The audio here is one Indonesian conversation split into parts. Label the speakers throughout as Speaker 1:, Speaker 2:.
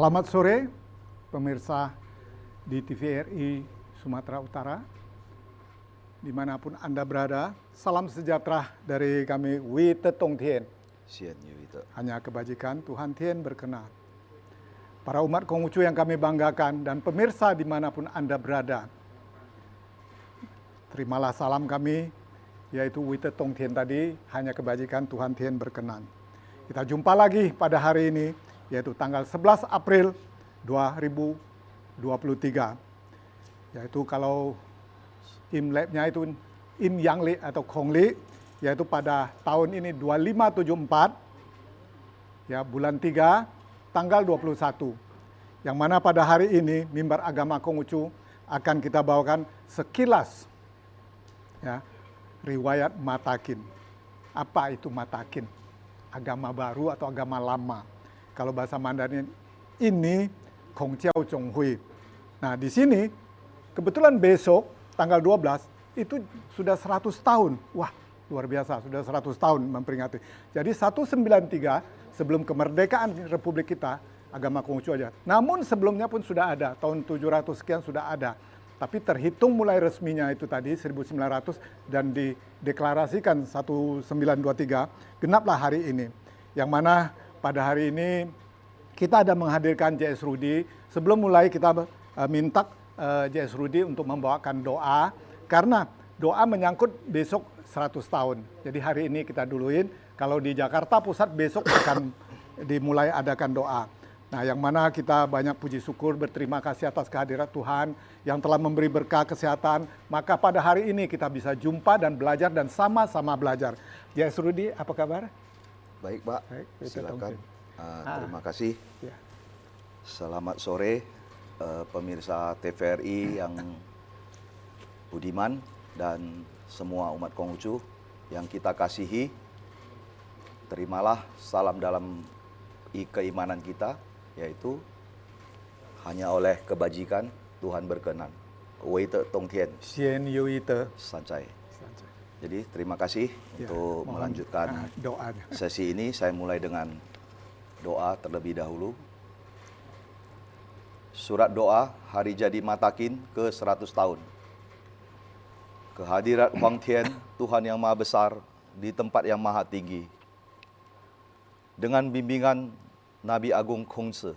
Speaker 1: Selamat sore pemirsa di TVRI Sumatera Utara, dimanapun Anda berada. Salam sejahtera dari kami, Wite Tong Tien. Hanya kebajikan Tuhan Tien berkenan. Para umat Konghucu yang kami banggakan dan pemirsa dimanapun Anda berada, terimalah salam kami, yaitu Wite Tong Tien tadi, hanya kebajikan Tuhan Tien berkenan. Kita jumpa lagi pada hari ini, yaitu tanggal 11 April 2023. Yaitu kalau Imleknya itu Im Yang Li atau Kong Li, yaitu pada tahun ini 2574, ya, bulan 3, tanggal 21. Yang mana pada hari ini mimbar agama Konghucu akan kita bawakan sekilas, ya, riwayat Matakin. Apa itu Matakin? Agama baru atau agama lama. Kalau bahasa Mandarin ini Kong Jiao Zhong Hui. Nah, di sini kebetulan besok tanggal 12 itu sudah 100 tahun. Wah, luar biasa, sudah 100 tahun memperingati. Jadi 193 sebelum kemerdekaan Republik kita, agama Konghucu aja. Namun sebelumnya pun sudah ada, tahun 700 sekian sudah ada. Tapi terhitung mulai resminya itu tadi 1900 dan dideklarasikan 1923, genaplah hari ini. Yang mana pada hari ini kita ada menghadirkan JS Rudi. Sebelum mulai kita minta JS Rudi untuk membawakan doa, karena doa menyangkut besok 100 tahun. Jadi hari ini kita duluin, kalau di Jakarta Pusat besok akan dimulai adakan doa. Nah, yang mana kita banyak puji syukur, berterima kasih atas kehadiran Tuhan yang telah memberi berkah kesehatan. Maka pada hari ini kita bisa jumpa dan belajar dan sama-sama belajar. JS Rudi, apa kabar?
Speaker 2: Baik, Pak.
Speaker 1: Baik,
Speaker 2: silakan. Terima kasih.
Speaker 1: Ya.
Speaker 2: Selamat sore pemirsa TVRI yang budiman dan semua umat Konghucu yang kita kasihi. Terimalah salam dalam keimanan kita, yaitu hanya oleh kebajikan Tuhan berkenan. Wite Tong Tien.
Speaker 1: Xian Yu Ite.
Speaker 2: Sancai. Jadi terima kasih untuk melanjutkan
Speaker 1: doanya.
Speaker 2: Sesi ini. Saya mulai dengan doa terlebih dahulu. Surat doa hari jadi Matakin ke 100 tahun. Kehadirat Huang Tian, Tuhan yang Maha Besar di tempat yang Maha Tinggi. Dengan bimbingan Nabi Agung Kongse,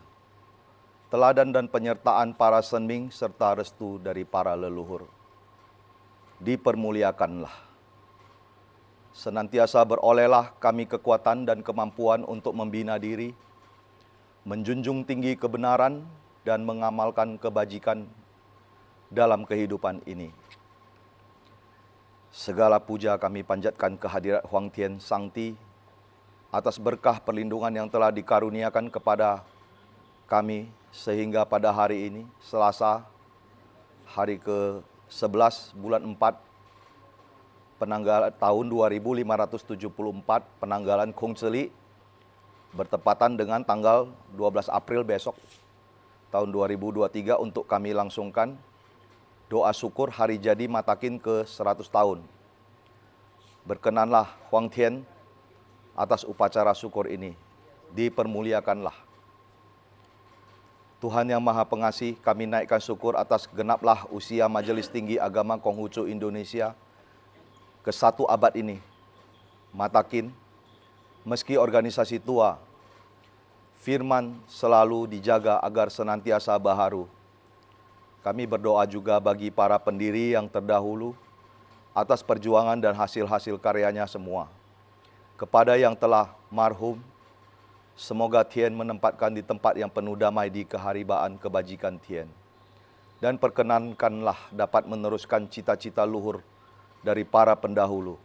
Speaker 2: teladan dan penyertaan para senming serta restu dari para leluhur, dipermuliakanlah. Senantiasa berolehlah kami kekuatan dan kemampuan untuk membina diri, menjunjung tinggi kebenaran dan mengamalkan kebajikan dalam kehidupan ini. Segala puja kami panjatkan kehadirat Huang Tian Sangti atas berkah perlindungan yang telah dikaruniakan kepada kami sehingga pada hari ini, Selasa, hari ke-11 bulan 4, penanggalan tahun 2574, penanggalan Kong Celi, bertepatan dengan tanggal 12 April besok, tahun 2023, untuk kami langsungkan doa syukur hari jadi Matakin ke 100 tahun. Berkenanlah Huang Tian atas upacara syukur ini, dipermuliakanlah. Tuhan yang Maha Pengasih, kami naikkan syukur atas genaplah usia Majelis Tinggi Agama Konghucu Indonesia ke 1 abad ini. Matakin, meski organisasi tua, firman selalu dijaga agar senantiasa baharu. Kami berdoa juga bagi para pendiri yang terdahulu atas perjuangan dan hasil-hasil karyanya semua. Kepada yang telah marhum, semoga Tien menempatkan di tempat yang penuh damai di keharibaan kebajikan Tien. Dan perkenankanlah dapat meneruskan cita-cita luhur dari para pendahulu.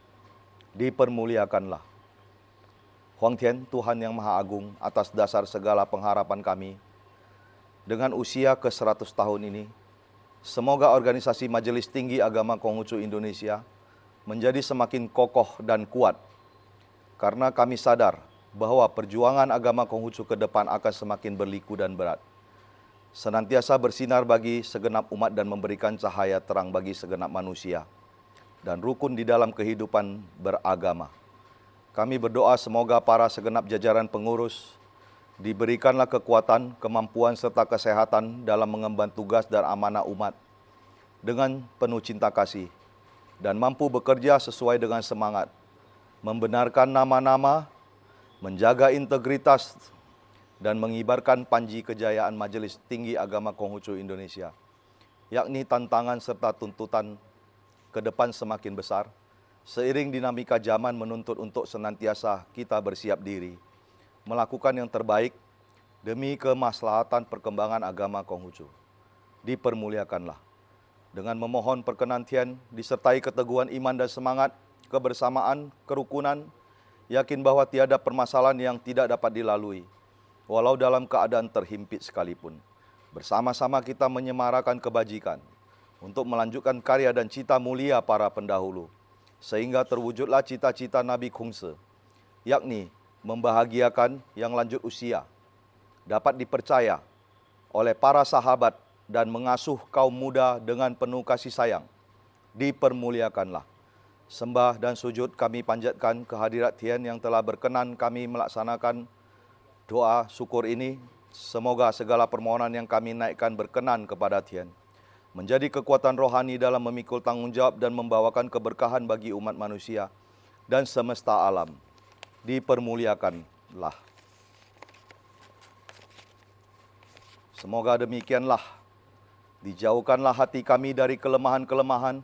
Speaker 2: Dipermuliakanlah. Huang Tian, Tuhan yang Maha Agung, atas dasar segala pengharapan kami, dengan usia ke 100 tahun ini, semoga organisasi Majelis Tinggi Agama Konghucu Indonesia menjadi semakin kokoh dan kuat, karena kami sadar bahwa perjuangan agama Konghucu ke depan akan semakin berliku dan berat. Senantiasa bersinar bagi segenap umat dan memberikan cahaya terang bagi segenap manusia, dan rukun di dalam kehidupan beragama. Kami berdoa semoga para segenap jajaran pengurus diberikanlah kekuatan, kemampuan serta kesehatan dalam mengemban tugas dan amanah umat dengan penuh cinta kasih dan mampu bekerja sesuai dengan semangat, membenarkan nama-nama, menjaga integritas, dan mengibarkan panji kejayaan Majelis Tinggi Agama Konghucu Indonesia, yakni tantangan serta tuntutan ke depan semakin besar, seiring dinamika zaman menuntut untuk senantiasa kita bersiap diri, melakukan yang terbaik demi kemaslahatan perkembangan agama Konghucu. Dipermuliakanlah. Dengan memohon perkenan Tien, disertai keteguhan iman dan semangat, kebersamaan, kerukunan, yakin bahwa tiada permasalahan yang tidak dapat dilalui, walau dalam keadaan terhimpit sekalipun. Bersama-sama kita menyemarakan kebajikan untuk melanjutkan karya dan cita mulia para pendahulu, sehingga terwujudlah cita-cita Nabi Kungse, yakni membahagiakan yang lanjut usia, dapat dipercaya oleh para sahabat dan mengasuh kaum muda dengan penuh kasih sayang. Dipermuliakanlah. Sembah dan sujud kami panjatkan kehadirat Tien yang telah berkenan kami melaksanakan doa syukur ini. Semoga segala permohonan yang kami naikkan berkenan kepada Tien, menjadi kekuatan rohani dalam memikul tanggung jawab dan membawakan keberkahan bagi umat manusia dan semesta alam. Dipermuliakanlah. Semoga demikianlah. Dijauhkanlah hati kami dari kelemahan-kelemahan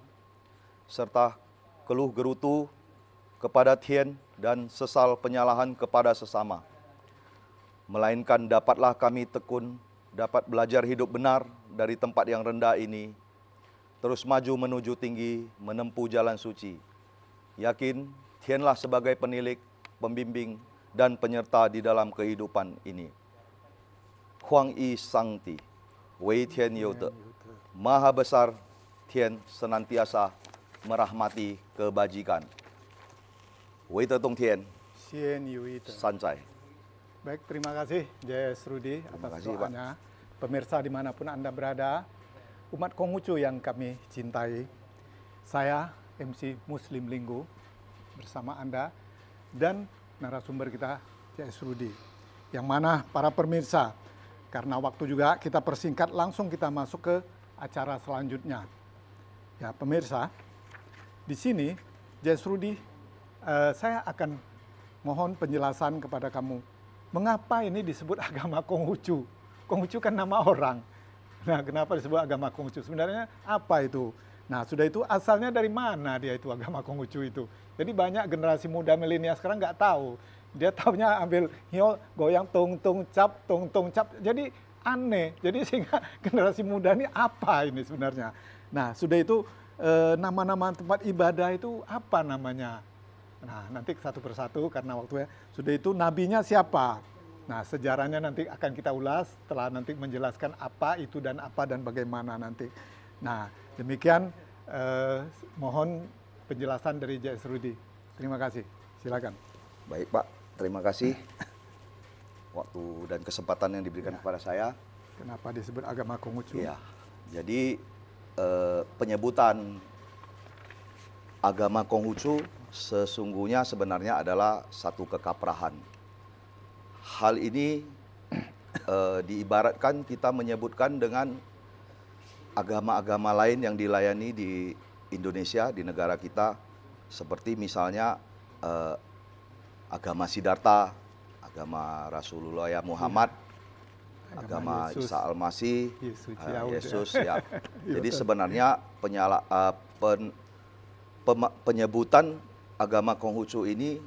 Speaker 2: serta keluh gerutu kepada Tien dan sesal penyalahan kepada sesama. Melainkan dapatlah kami tekun, dapat belajar hidup benar dari tempat yang rendah ini, terus maju menuju tinggi, menempuh jalan suci. Yakin Tienlah sebagai penilik, pembimbing, dan penyerta di dalam kehidupan ini. Huang Yi Sangti, Wei Tian You Te, Maha Besar Tien senantiasa merahmati kebajikan. Wei Te Tong Tien,
Speaker 1: Xian Yui Te.
Speaker 2: Sancai.
Speaker 1: Baik, terima kasih J.S. Rudi atas
Speaker 2: kasih,
Speaker 1: doanya. Pemirsa dimanapun Anda berada, umat Konghucu yang kami cintai, saya MC Muslim Linggo bersama Anda dan narasumber kita J.S. Rudi. Yang mana para pemirsa, karena waktu juga kita persingkat, langsung kita masuk ke acara selanjutnya. Ya pemirsa, di sini J.S. Rudi, saya akan mohon penjelasan kepada kamu. Mengapa ini disebut agama Konghucu? Konghucu kan nama orang. Nah, kenapa disebut agama Konghucu? Sebenarnya apa itu? Nah, sudah itu asalnya dari mana dia itu agama Konghucu itu? Jadi banyak generasi muda milenial sekarang nggak tahu. Dia taunya ambil hio, goyang tung tung cap. Jadi aneh. Jadi sehingga generasi muda ini apa ini sebenarnya? Nah, sudah itu nama-nama tempat ibadah itu apa namanya? Nah, nanti satu persatu karena waktunya. Sudah itu nabinya siapa? Nah, sejarahnya nanti akan kita ulas setelah nanti menjelaskan apa itu dan apa dan bagaimana nanti. Nah, demikian mohon penjelasan dari J.S. Rudi. Terima kasih. Silakan.
Speaker 2: Baik Pak, terima kasih waktu dan kesempatan yang diberikan kepada saya.
Speaker 1: Kenapa disebut agama Konghucu?
Speaker 2: Ya, jadi penyebutan agama Konghucu sesungguhnya sebenarnya adalah satu kekaprahan. Hal ini diibaratkan kita menyebutkan dengan agama-agama lain yang dilayani di Indonesia, di negara kita, seperti misalnya agama Siddhartha, agama Rasulullah ya Muhammad, agama
Speaker 1: Yesus.
Speaker 2: Isa Al-Masih,
Speaker 1: Yesus,
Speaker 2: ya. Jadi sebenarnya penyebutan agama Konghucu ini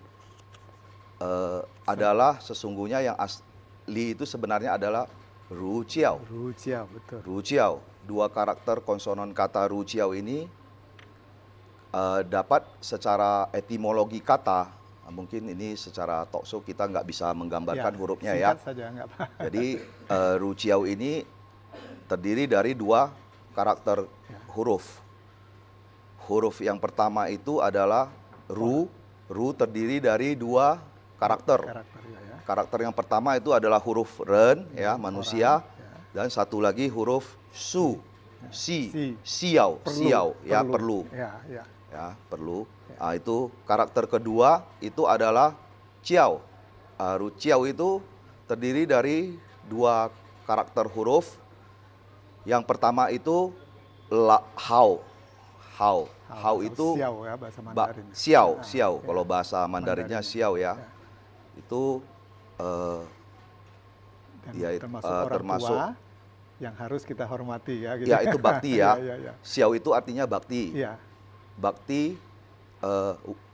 Speaker 2: adalah sesungguhnya yang asli itu sebenarnya adalah Ru Chiao.
Speaker 1: Ru Chiao, betul.
Speaker 2: Ru Chiao, dua karakter konsonan kata Ru Chiao ini dapat secara etimologi kata, mungkin ini secara talkshow kita nggak bisa menggambarkan hurufnya ya.
Speaker 1: Saja, nggak apa.
Speaker 2: Jadi Ru Chiao ini terdiri dari dua karakter huruf. Huruf yang pertama itu adalah Ru. Ru terdiri dari dua karakter. Karakter yang pertama itu adalah huruf Ren, ya, manusia, dan satu lagi huruf Su, Xiao, perlu. Ya, perlu. Nah, itu karakter kedua itu adalah Chiao. Ru Chiao itu terdiri dari dua karakter huruf. Yang pertama itu hao. Hao itu
Speaker 1: xiao ya bahasa Mandarin.
Speaker 2: xiao. Kalau bahasa Mandarinnya xiao ya. Itu
Speaker 1: Dan
Speaker 2: dia
Speaker 1: termasuk orang tua yang harus kita hormati ya. Gitu.
Speaker 2: Ya itu bakti ya.
Speaker 1: Ya.
Speaker 2: Xiao itu artinya bakti.
Speaker 1: Iya.
Speaker 2: Bakti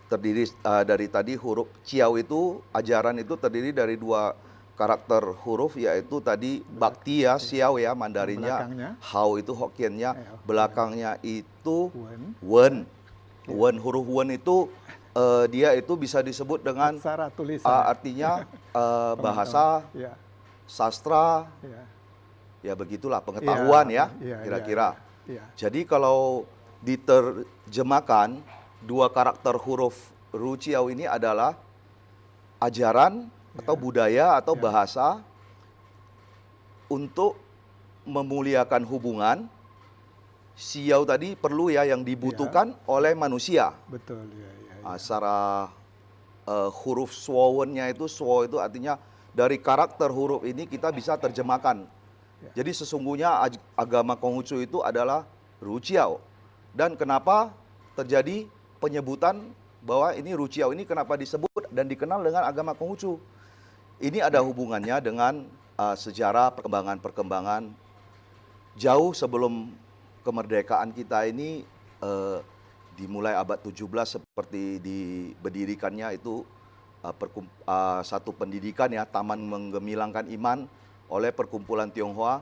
Speaker 2: terdiri dari tadi huruf xiao itu, ajaran itu terdiri dari dua karakter huruf, yaitu tadi bakti ya, xiao ya Mandarinnya, hao itu Hokkiennya, belakangnya itu wen. Wen, huruf wen itu dia itu bisa disebut dengan
Speaker 1: aksara tulisan.
Speaker 2: Artinya bahasa, sastra, ya begitulah pengetahuan ya, kira-kira. Jadi kalau diterjemahkan, dua karakter huruf ru ciao ini adalah ajaran atau budaya atau bahasa untuk memuliakan hubungan. Xiao tadi perlu ya yang dibutuhkan oleh manusia.
Speaker 1: Betul ya.
Speaker 2: Secara huruf suowennya itu, suo itu artinya dari karakter huruf ini kita bisa terjemahkan. Jadi sesungguhnya agama Konghucu itu adalah ru ciao. Dan kenapa terjadi penyebutan bahwa ini ru ciao ini kenapa disebut dan dikenal dengan agama Konghucu? Ini ada hubungannya dengan sejarah perkembangan jauh sebelum kemerdekaan kita ini, dimulai abad 17 seperti diberdirikannya itu satu pendidikan ya, Taman Menggemilangkan Iman oleh perkumpulan Tionghoa,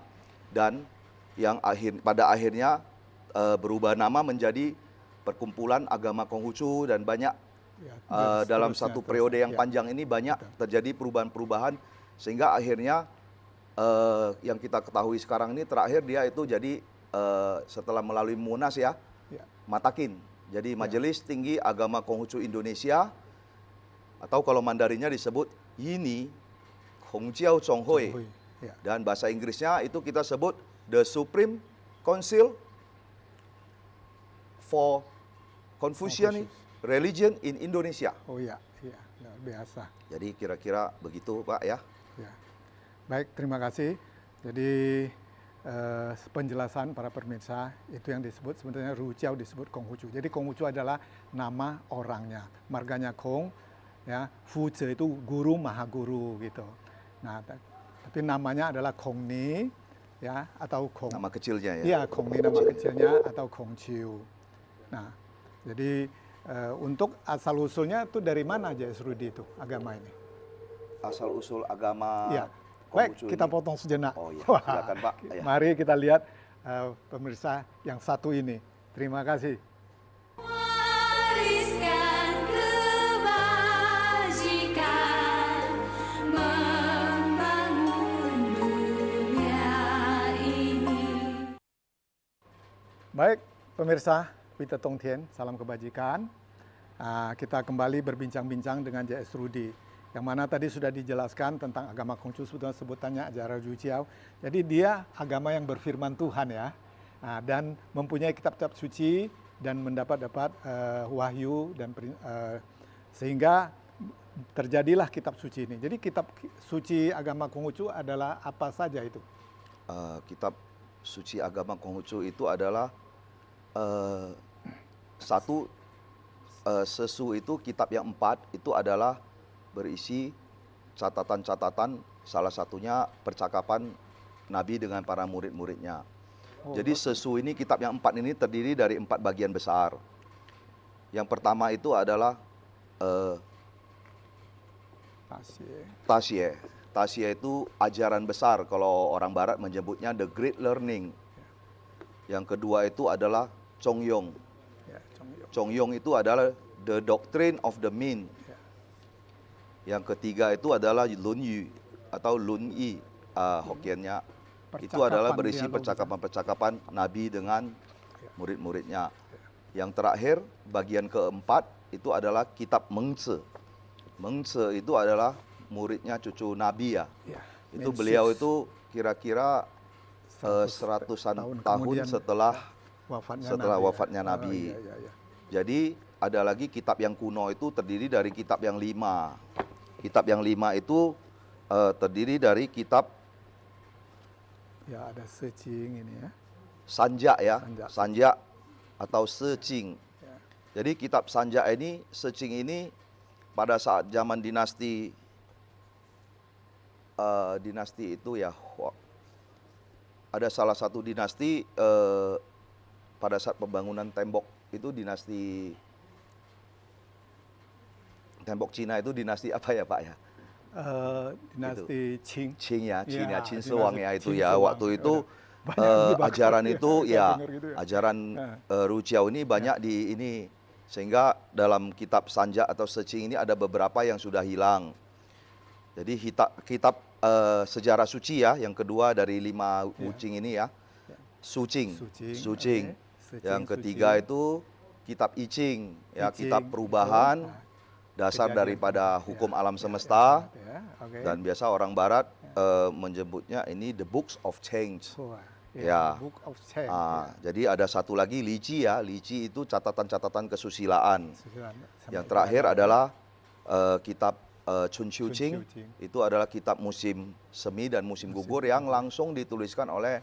Speaker 2: dan yang pada akhirnya berubah nama menjadi Perkumpulan Agama Konghucu, dan banyak dalam satu periode yang panjang ini banyak terjadi perubahan-perubahan sehingga akhirnya yang kita ketahui sekarang ini terakhir dia itu jadi setelah melalui Munas ya, Matakin. Jadi Majelis Tinggi Agama Konghucu Indonesia, atau kalau Mandarinnya disebut Yini Hongjiao Chonghui. Dan bahasa Inggrisnya itu kita sebut The Supreme Council for Confucian Religion in Indonesia.
Speaker 1: Oh iya, luar biasa.
Speaker 2: Jadi kira-kira begitu Pak ya.
Speaker 1: Baik, terima kasih. Jadi penjelasan para pemirsa itu yang disebut sebenarnya ru ciao disebut Konghucu. Jadi Konghucu adalah nama orangnya, marganya Kong, ya. Fu Ze itu guru, maha guru gitu. Nah, tapi namanya adalah Kong Ni, ya, atau Kong.
Speaker 2: Nama kecilnya ya.
Speaker 1: Iya, Kong Ni nama kecilnya atau Kong Chiu. Nah, jadi untuk asal usulnya itu dari mana aja Rudi itu agama ini?
Speaker 2: Asal usul agama.
Speaker 1: Ya. Baik, kita potong sejenak.
Speaker 2: Oh iya, silakan Pak.
Speaker 1: Mari kita lihat pemirsa yang satu ini. Terima kasih.
Speaker 3: Wariskan kebajikan, membangun dunia ini.
Speaker 1: Baik, pemirsa Wita Tongtian, salam kebajikan. Kita kembali berbincang-bincang dengan JS Rudi. Yang mana tadi sudah dijelaskan tentang agama Konghucu, sebetulnya sebutannya ajaran ru ciao. Jadi dia agama yang berfirman Tuhan ya, dan mempunyai kitab-kitab suci dan mendapat wahyu dan sehingga terjadilah kitab suci ini. Jadi kitab suci agama Konghucu adalah apa saja itu?
Speaker 2: Kitab suci agama Konghucu itu adalah satu sesu itu kitab yang 4 itu adalah berisi catatan-catatan, salah satunya percakapan Nabi dengan para murid-muridnya. Jadi sesu ini, kitab yang 4 ini terdiri dari 4 bagian besar. Yang pertama itu adalah Taxie. Taxie itu ajaran besar, kalau orang barat menyebutnya the great learning. Yang kedua itu adalah Chongyong. Chongyong itu adalah the doctrine of the Min. Yang ketiga itu adalah Lun Yu atau Lun Yi, Hokkiennya. Itu adalah berisi percakapan-percakapan Nabi dengan murid-muridnya. Yang terakhir, bagian keempat itu adalah kitab Mengce. Mengce itu adalah muridnya cucu Nabi ya. Itu beliau itu kira-kira seratusan tahun setelah wafatnya Nabi. Jadi ada lagi kitab yang kuno itu terdiri dari kitab yang 5. Kitab yang 5 itu terdiri dari kitab
Speaker 1: Ya, ada searching ini ya.
Speaker 2: Sanja ya,
Speaker 1: Sanja.
Speaker 2: Sanja atau Secing.
Speaker 1: Ya.
Speaker 2: Jadi kitab Sanja ini, Secing ini pada saat zaman dinasti dinasti itu ya, ada salah satu dinasti pada saat pembangunan tembok itu dinasti tembok Cina itu dinasti apa ya Pak ya?
Speaker 1: Dinasti Qing.
Speaker 2: Qing ya, Qing ya,
Speaker 1: Ya,
Speaker 2: Qin
Speaker 1: dinasti
Speaker 2: Sewang ya itu
Speaker 1: Qin
Speaker 2: ya.
Speaker 1: Sewang.
Speaker 2: Waktu itu
Speaker 1: Banyak yang dibakar.
Speaker 2: ajaran itu
Speaker 1: Saya
Speaker 2: ya,
Speaker 1: dengar gitu ya.
Speaker 2: ajaran Ruciao ini banyak di ini. Sehingga dalam kitab Sanja atau Secing ini ada beberapa yang sudah hilang. Jadi kitab sejarah suci ya, yang kedua dari 5 Wucing ini ya. Sucing.
Speaker 1: Sucing, oke.
Speaker 2: Yang
Speaker 1: Sucing,
Speaker 2: ketiga
Speaker 1: Sucing.
Speaker 2: itu kitab I Ching, ya,
Speaker 1: I Ching,
Speaker 2: kitab perubahan,
Speaker 1: betul.
Speaker 2: dasar
Speaker 1: Kejadian.
Speaker 2: daripada hukum
Speaker 1: Ya,
Speaker 2: alam
Speaker 1: ya,
Speaker 2: semesta.
Speaker 1: ya, oke.
Speaker 2: Dan biasa orang barat menyebutnya ini the books of change.
Speaker 1: Wah,
Speaker 2: Ya.
Speaker 1: Book of Change.
Speaker 2: Jadi ada satu lagi Lici ya, Lici itu catatan-catatan kesusilaan.
Speaker 1: Susulan sama
Speaker 2: Yang terakhir
Speaker 1: ibadah,
Speaker 2: adalah kitab Chun Chiu
Speaker 1: Chun
Speaker 2: Ching.
Speaker 1: Chiu Ching.
Speaker 2: Itu adalah kitab musim semi dan musim gugur yang langsung dituliskan oleh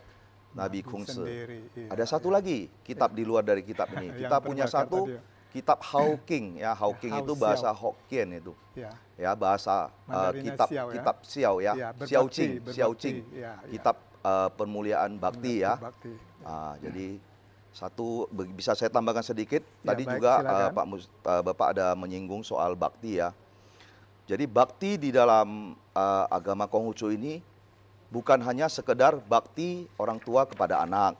Speaker 2: Nabi Kungse.
Speaker 1: sendiri, iya,
Speaker 2: Ada satu lagi kitab di luar dari kitab ini.
Speaker 1: Yang
Speaker 2: Kita punya
Speaker 1: terbakar
Speaker 2: satu
Speaker 1: tadi ya.
Speaker 2: kitab Hawking ya. Hawking
Speaker 1: Hao
Speaker 2: itu
Speaker 1: Xiao.
Speaker 2: bahasa Hokkien itu.
Speaker 1: Ya.
Speaker 2: Ya, bahasa
Speaker 1: Mandarinnya
Speaker 2: kitab
Speaker 1: Xiao ya.
Speaker 2: kitab Xiao ya.
Speaker 1: Iya,
Speaker 2: Xiao
Speaker 1: berbakti,
Speaker 2: Qing, Xiao
Speaker 1: berbakti.
Speaker 2: Qing.
Speaker 1: Iya, iya.
Speaker 2: Kitab permuliaan bakti ya.
Speaker 1: Bakti.
Speaker 2: Jadi bisa saya tambahkan sedikit.
Speaker 1: Ya,
Speaker 2: Tadi
Speaker 1: baik,
Speaker 2: juga
Speaker 1: silakan.
Speaker 2: Bapak ada menyinggung soal bakti ya. Jadi bakti di dalam agama Konghucu ini bukan hanya sekedar bakti orang tua kepada anak.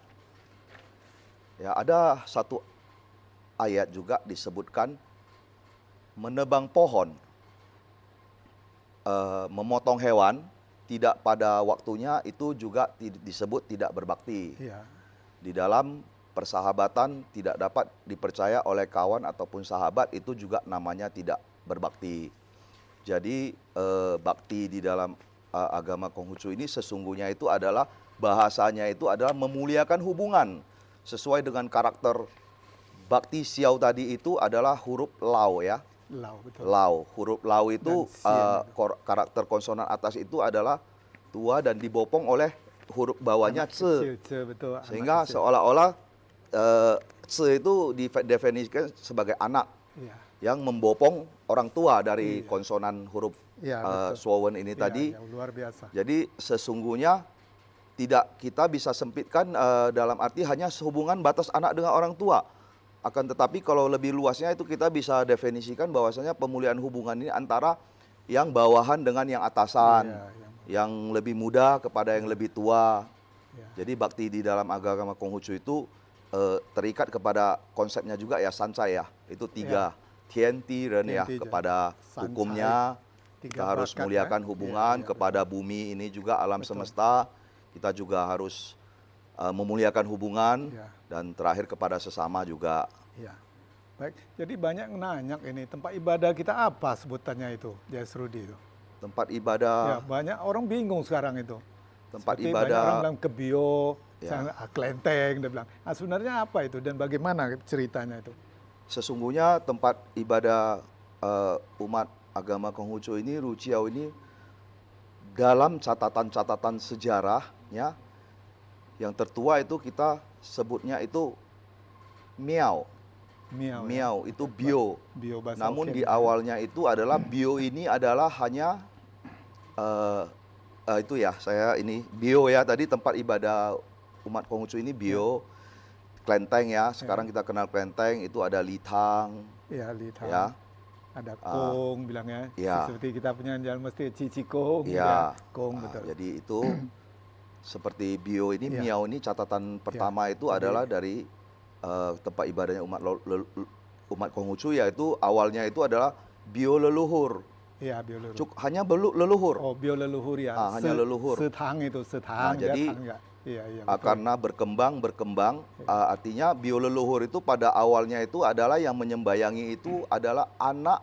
Speaker 2: Ya, ada satu ayat juga disebutkan menebang pohon, memotong hewan tidak pada waktunya itu juga disebut tidak berbakti.
Speaker 1: Iya.
Speaker 2: Di dalam persahabatan tidak dapat dipercaya oleh kawan ataupun sahabat, itu juga namanya tidak berbakti. Jadi bakti di dalam agama Konghucu ini sesungguhnya itu adalah bahasanya itu adalah memuliakan hubungan. Sesuai dengan karakter bakti Xiao tadi itu adalah huruf Lao ya.
Speaker 1: Lau, betul.
Speaker 2: Lao, huruf Lao itu
Speaker 1: Dan Sian.
Speaker 2: karakter konsonan atas itu adalah tua dan dibopong oleh huruf bawahnya
Speaker 1: Anak
Speaker 2: Ce.
Speaker 1: kecil, Ce, betul. anak
Speaker 2: Sehingga
Speaker 1: kecil.
Speaker 2: seolah-olah Ce itu didefinisikan sebagai anak
Speaker 1: Iya.
Speaker 2: yang membopong orang tua dari
Speaker 1: Iya.
Speaker 2: konsonan huruf
Speaker 1: Iya, betul.
Speaker 2: Swawen ini
Speaker 1: Iya,
Speaker 2: tadi.
Speaker 1: iya, luar biasa.
Speaker 2: Jadi sesungguhnya tidak kita bisa sempitkan dalam arti hanya hubungan batas anak dengan orang tua. Akan tetapi kalau lebih luasnya itu kita bisa definisikan bahwasanya pemulihan hubungan ini antara yang bawahan dengan yang atasan,
Speaker 1: Iya,
Speaker 2: yang lebih muda kepada yang lebih tua.
Speaker 1: iya.
Speaker 2: Jadi bakti di dalam agama Konghucu itu terikat kepada konsepnya juga ya, sancai ya. Itu 3. Tian, Ti, Ren ya,
Speaker 1: Tian, Ti,
Speaker 2: kepada
Speaker 1: Sancai.
Speaker 2: hukumnya.
Speaker 1: Tiga
Speaker 2: Kita harus
Speaker 1: bakat,
Speaker 2: muliakan
Speaker 1: ya.
Speaker 2: hubungan
Speaker 1: Iya, iya,
Speaker 2: kepada bumi ini juga, alam
Speaker 1: Betul.
Speaker 2: semesta. Kita juga harus memuliakan hubungan,
Speaker 1: Iya.
Speaker 2: dan terakhir kepada sesama juga.
Speaker 1: Iya. Baik, jadi banyak yang nanya ini tempat ibadah kita apa sebutannya itu, Jasrudi itu.
Speaker 2: Tempat
Speaker 1: Ya,
Speaker 2: ibadah,
Speaker 1: banyak orang bingung sekarang itu.
Speaker 2: tempat
Speaker 1: Seperti banyak orang
Speaker 2: ibadah,
Speaker 1: bilang kebio,
Speaker 2: Ya.
Speaker 1: kelenteng, dia bilang. Nah, sebenarnya apa itu dan bagaimana ceritanya itu?
Speaker 2: sesungguhnya tempat ibadah umat agama Konghucu ini, Ruciao ini, dalam catatan-catatan sejarahnya, yang tertua itu kita sebutnya itu Miao.
Speaker 1: Miao. Ya?
Speaker 2: Miao itu bio.
Speaker 1: Bio bahasa
Speaker 2: Namun di
Speaker 1: Hokkien.
Speaker 2: awalnya itu adalah bio ini adalah hanya itu ya, saya ini bio ya, tadi tempat ibadah umat Konghucu ini bio. Klenteng ya, sekarang kita kenal klenteng, itu ada litang
Speaker 1: Ya, lihat.
Speaker 2: ya.
Speaker 1: Ada kong bilangnya.
Speaker 2: Ya.
Speaker 1: Seperti kita punya jalan mesti cici kong.
Speaker 2: Ya.
Speaker 1: Kong
Speaker 2: Nah,
Speaker 1: betul.
Speaker 2: jadi itu seperti bio ini,
Speaker 1: Ya.
Speaker 2: Miao ini catatan pertama itu adalah dari tempat ibadahnya umat Konghucu, yaitu awalnya itu adalah bio leluhur.
Speaker 1: Iya, bio leluhur.
Speaker 2: Hanya leluhur.
Speaker 1: Oh, bio leluhur ya.
Speaker 2: Hanya leluhur.
Speaker 1: Setang itu,
Speaker 2: Nah,
Speaker 1: setang. dia
Speaker 2: jadi,
Speaker 1: tang nggak? Iya, iya. betul.
Speaker 2: Karena berkembang, artinya bio leluhur itu pada awalnya itu adalah yang menyembayangi itu adalah anak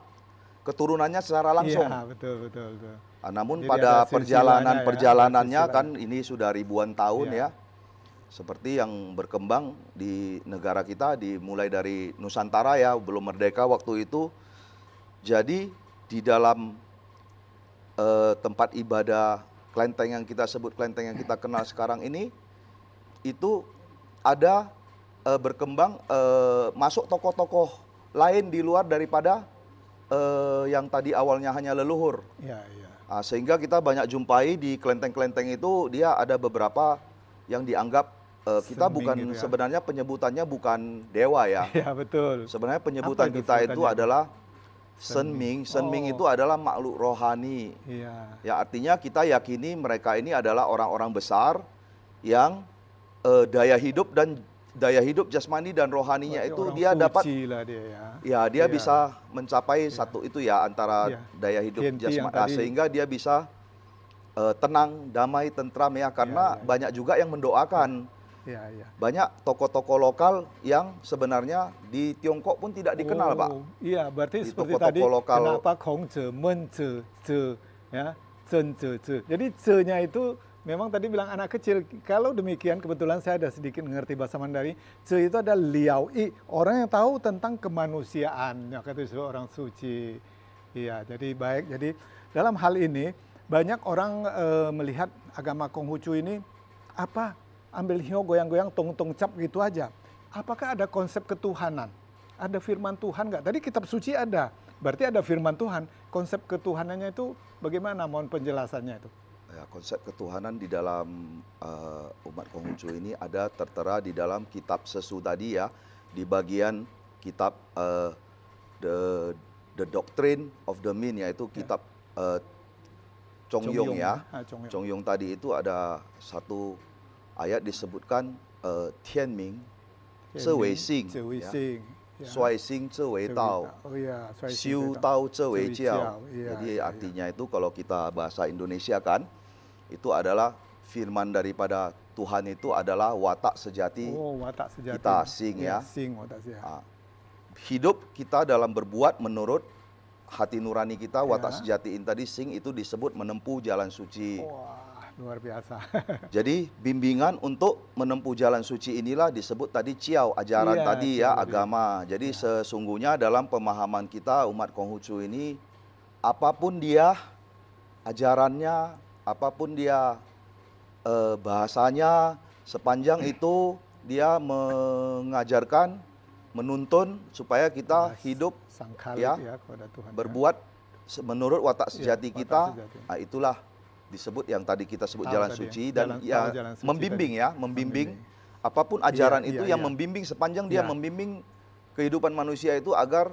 Speaker 2: keturunannya secara langsung.
Speaker 1: Iya, betul, betul, betul.
Speaker 2: Namun
Speaker 1: Jadi
Speaker 2: pada
Speaker 1: ada silsilahnya ya,
Speaker 2: perjalanannya
Speaker 1: ada
Speaker 2: kan ini sudah ribuan tahun
Speaker 1: Iya.
Speaker 2: ya. Seperti yang berkembang di negara kita, dimulai dari Nusantara ya, belum merdeka waktu itu. Jadi di dalam tempat ibadah kelenteng yang kita sebut kelenteng yang kita kenal sekarang ini itu ada berkembang masuk tokoh-tokoh lain di luar daripada yang tadi awalnya hanya leluhur.
Speaker 1: Ya, ya.
Speaker 2: Sehingga kita banyak jumpai di kelenteng-kelenteng itu dia ada beberapa yang dianggap kita
Speaker 1: Senming
Speaker 2: bukan
Speaker 1: gitu ya.
Speaker 2: sebenarnya penyebutannya bukan dewa ya.
Speaker 1: Ya, betul.
Speaker 2: Sebenarnya penyebutan
Speaker 1: Apa itu
Speaker 2: kita itu
Speaker 1: sebutannya?
Speaker 2: adalah Senming. Senming
Speaker 1: Oh.
Speaker 2: itu adalah makhluk rohani.
Speaker 1: Iya.
Speaker 2: Ya artinya kita yakini mereka ini adalah orang-orang besar yang daya hidup jasmani dan rohaninya
Speaker 1: Berarti
Speaker 2: itu
Speaker 1: orang
Speaker 2: dia dapat
Speaker 1: suci lah dia ya.
Speaker 2: ya dia
Speaker 1: Iya.
Speaker 2: bisa mencapai satu itu ya antara
Speaker 1: Iya.
Speaker 2: daya hidup
Speaker 1: Tianti yang
Speaker 2: jasmani
Speaker 1: tadi.
Speaker 2: sehingga dia bisa tenang, damai, tentram ya karena
Speaker 1: Iya.
Speaker 2: banyak juga yang mendoakan.
Speaker 1: Iya, iya.
Speaker 2: Banyak tokoh-tokoh lokal yang sebenarnya di Tiongkok pun tidak dikenal, Pak.
Speaker 1: Iya, berarti
Speaker 2: Di
Speaker 1: seperti
Speaker 2: toko-toko
Speaker 1: tadi
Speaker 2: lokal.
Speaker 1: kenapa Kong Ze, Men Ze, Ze, ya, Zhen Ze, Ze. Jadi Ze-nya itu memang tadi bilang anak kecil. Kalau demikian kebetulan saya ada sedikit mengerti bahasa Mandarin. Ze itu ada Liao I, orang yang tahu tentang kemanusiaan, ya kata disebut orang suci. Iya, jadi baik. Jadi dalam hal ini banyak orang melihat agama Konghucu ini apa? Ambil hiu goyang-goyang tong-tong cap gitu aja. Apakah ada konsep ketuhanan? Ada firman Tuhan nggak? Tadi kitab suci ada. Berarti ada firman Tuhan. Konsep ketuhanannya itu bagaimana? Mohon penjelasannya itu.
Speaker 2: Ya, konsep ketuhanan di dalam umat Konghucu ini ada tertera di dalam kitab Sesu tadi ya, di bagian kitab the Doctrine of the Min, yaitu kitab Chongyong ya.
Speaker 1: Chongyong.
Speaker 2: Chongyong tadi itu ada satu ayat disebutkan Tianming, Zewei Xing,
Speaker 1: Zewei
Speaker 2: ya.
Speaker 1: Xing. Ya.
Speaker 2: Suai Xing Zewei Tao,
Speaker 1: Oh iya, Suai Xing
Speaker 2: Xiu
Speaker 1: Zewei
Speaker 2: Tao Zewei
Speaker 1: Zewei
Speaker 2: Jiao.
Speaker 1: Iya,
Speaker 2: Jadi
Speaker 1: iya,
Speaker 2: artinya itu kalau kita bahasa Indonesia kan, itu adalah firman daripada Tuhan itu adalah watak sejati.
Speaker 1: Oh, watak sejati.
Speaker 2: kita Xing ya.
Speaker 1: Xing watak sejati.
Speaker 2: Hidup kita dalam berbuat menurut hati nurani kita, watak
Speaker 1: Ya.
Speaker 2: sejati tadi Xing itu disebut menempuh jalan suci.
Speaker 1: Wah, luar biasa.
Speaker 2: Jadi bimbingan untuk menempuh jalan suci inilah disebut tadi Ciao, ajaran
Speaker 1: Iya,
Speaker 2: tadi
Speaker 1: Ciao
Speaker 2: ya,
Speaker 1: tadi.
Speaker 2: agama. Jadi sesungguhnya dalam pemahaman kita umat Konghucu ini, apapun dia ajarannya, apapun dia bahasanya, sepanjang itu dia mengajarkan, menuntun supaya kita hidup
Speaker 1: Sang Khalid
Speaker 2: ya,
Speaker 1: ya kepada Tuhan.
Speaker 2: berbuat menurut watak sejati
Speaker 1: watak
Speaker 2: kita.
Speaker 1: sejati.
Speaker 2: Nah, itulah disebut yang tadi kita sebut
Speaker 1: Tahu
Speaker 2: jalan
Speaker 1: tadi,
Speaker 2: suci
Speaker 1: jalan-
Speaker 2: dan ya
Speaker 1: tahu jalan suci
Speaker 2: membimbing
Speaker 1: tadi.
Speaker 2: ya, membimbing apapun ajaran
Speaker 1: Iya,
Speaker 2: itu
Speaker 1: iya,
Speaker 2: yang
Speaker 1: iya.
Speaker 2: membimbing sepanjang dia
Speaker 1: Iya.
Speaker 2: membimbing kehidupan manusia itu agar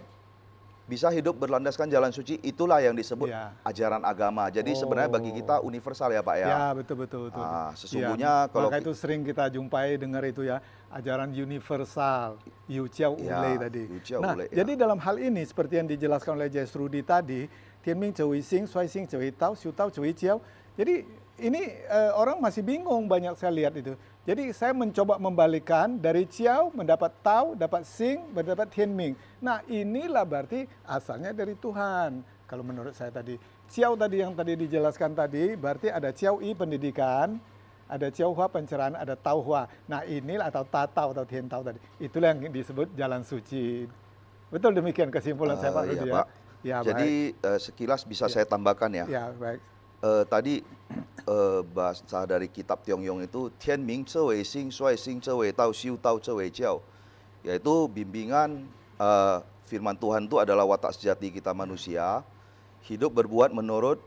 Speaker 2: bisa hidup berlandaskan jalan suci, itulah yang disebut
Speaker 1: Iya.
Speaker 2: ajaran agama. Jadi sebenarnya bagi kita universal ya, Pak ya.
Speaker 1: Ya, betul.
Speaker 2: Sesungguhnya kalau
Speaker 1: maka itu sering kita jumpai dengar itu ya, ajaran universal, Yu Chiao
Speaker 2: Ya,
Speaker 1: Ulei tadi.
Speaker 2: Yu Chiao
Speaker 1: Nah,
Speaker 2: Ulei, ya.
Speaker 1: jadi dalam hal ini seperti yang dijelaskan oleh Jais Rudi tadi, Tianming Zewei Xing, Suai Xing Zewei Tao, Xiu Tao Zewei Jiao. Jadi ini orang masih bingung, banyak saya lihat itu. Jadi saya mencoba membalikkan dari Ciao mendapat Tao, dapat Xing, mendapat Tianming. Nah, inilah berarti asalnya dari Tuhan. Kalau menurut saya tadi, Ciao tadi yang tadi dijelaskan tadi, berarti ada Ciao I pendidikan, ada Ciao Hua pencerahan, ada Tao Hua. Nah, inilah atau Tatao atau Tien Tao tadi. Itulah yang disebut jalan suci. Betul demikian kesimpulan saya Pak
Speaker 2: iya,
Speaker 1: Rudi ya.
Speaker 2: Pak.
Speaker 1: Ya,
Speaker 2: Jadi sekilas bisa saya tambahkan ya.
Speaker 1: Ya, baik.
Speaker 2: Tadi bahasa dari kitab Tionggyong itu Tianming Zewei Xing, Suai Xing Zewei Tao, Xiu Tao Zewei Jiao, yaitu bimbingan firman Tuhan itu adalah watak sejati kita manusia. Hidup berbuat menurut